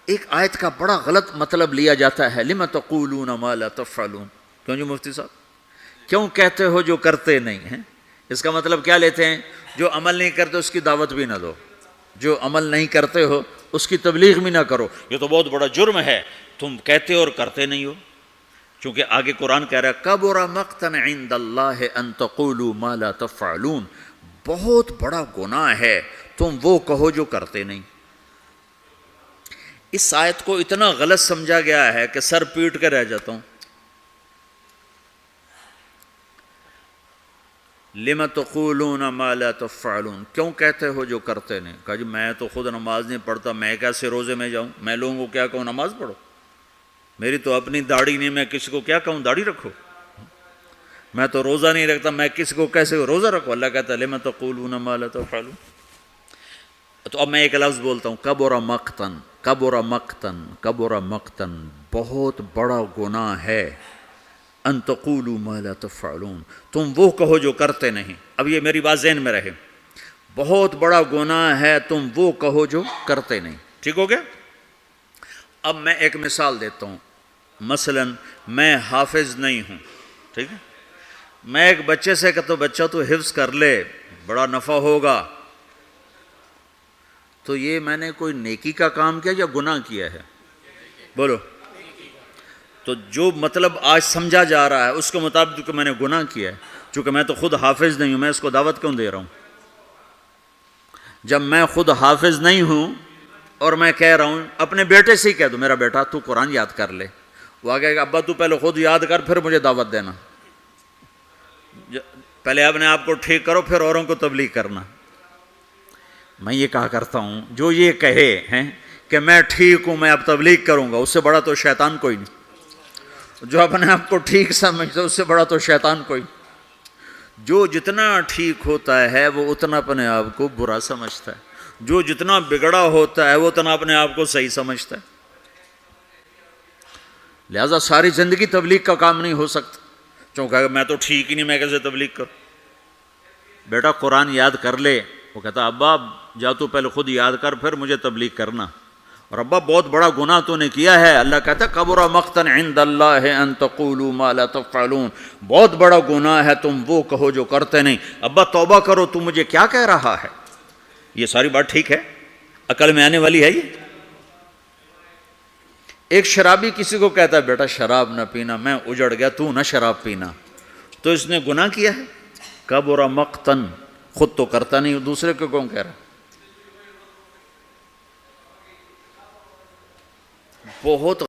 ایک آیت کا بڑا غلط مطلب لیا جاتا ہے، لم تقولون ما لا تفعلون، کیوں جو مفتی صاحب کیوں کہتے ہو جو کرتے نہیں ہیں؟ اس کا مطلب کیا لیتے ہیں؟ جو عمل نہیں کرتے اس کی دعوت بھی نہ دو، جو عمل نہیں کرتے ہو اس کی تبلیغ بھی نہ کرو، یہ تو بہت بڑا جرم ہے، تم کہتے ہو اور کرتے نہیں ہو۔ چونکہ آگے قرآن کہہ رہا ہے کبر مقتا عند اللہ ان تقولوا ما لا تفعلون، بہت بڑا گناہ ہے تم وہ کہو جو کرتے نہیں۔ اس آیت کو اتنا غلط سمجھا گیا ہے کہ سر پیٹ کے رہ جاتا ہوں۔ لم تقولون ما لا تفعلون، کیوں کہتے ہو جو کرتے نہیں؟ کہا جی میں تو خود نماز نہیں پڑھتا، میں کیسے روزے میں جاؤں؟ میں لوگوں کو کیا کہوں نماز پڑھو؟ میری تو اپنی داڑھی نہیں، میں کسی کو کیا کہوں داڑھی رکھو؟ میں تو روزہ نہیں رکھتا، میں کسی کو کیسے روزہ رکھو؟ اللہ کہتا ہے لم تقولون ما لا تفعلون۔ تو اب میں ایک لفظ بولتا ہوں، کبر مقتن، کبر مقتن، کبر مقتن، بہت بڑا گناہ ہے، ان تقولوا ما لا تفعلون، تم وہ کہو جو کرتے نہیں۔ اب یہ میری بات ذہن میں رہے، بہت بڑا گناہ ہے تم وہ کہو جو کرتے نہیں، ٹھیک ہو گیا؟ اب میں ایک مثال دیتا ہوں، مثلا میں حافظ نہیں ہوں، ٹھیک ہے؟ میں ایک بچے سے کہتا ہوں بچہ تو حفظ کر لے بڑا نفع ہوگا، تو یہ میں نے کوئی نیکی کا کام کیا یا گناہ کیا ہے؟ بولو۔ تو جو مطلب آج سمجھا جا رہا ہے اس کے مطابق کہ میں نے گناہ کیا ہے، چونکہ میں تو خود حافظ نہیں ہوں، میں اس کو دعوت کیوں دے رہا ہوں؟ جب میں خود حافظ نہیں ہوں اور میں کہہ رہا ہوں، اپنے بیٹے سے ہی کہہ دو میرا بیٹا تو قرآن یاد کر لے، وہ آگے کہ ابا تو پہلے خود یاد کر پھر مجھے دعوت دینا، پہلے اپنے آپ کو ٹھیک کرو پھر اوروں کو تبلیغ کرنا۔ میں یہ کہا کرتا ہوں جو یہ کہے ہیں کہ میں ٹھیک ہوں میں اب تبلیغ کروں گا، اس سے بڑا تو شیطان کوئی نہیں۔ جو اپنے آپ کو ٹھیک سمجھتا ہے اس سے بڑا تو شیطان کوئی۔ جو جتنا ٹھیک ہوتا ہے وہ اتنا اپنے آپ کو برا سمجھتا ہے، جو جتنا بگڑا ہوتا ہے وہ اتنا اپنے آپ کو صحیح سمجھتا ہے۔ لہذا ساری زندگی تبلیغ کا کام نہیں ہو سکتا، چونکہ میں تو ٹھیک ہی نہیں، میں کیسے تبلیغ کروں؟ بیٹا قرآن یاد کر لے، وہ کہتا ابا جا تو پہلے خود یاد کر پھر مجھے تبلیغ کرنا، اور ابا بہت بڑا گناہ تو نے کیا ہے، اللہ کہتا ہے کبر مقتا عند اللہ ان تقولوا ما لا تفعلون، بہت بڑا گناہ ہے تم وہ کہو جو کرتے نہیں۔ ابا توبہ کرو، تو مجھے کیا کہہ رہا ہے؟ یہ ساری بات ٹھیک ہے، عقل میں آنے والی ہے یہ؟ ایک شرابی کسی کو کہتا ہے بیٹا شراب نہ پینا، میں اجڑ گیا تو نہ شراب پینا، تو اس نے گناہ کیا ہے؟ کبر مقتن، خود تو کرتا نہیں دوسرے کو کون کہہ رہا؟ بہت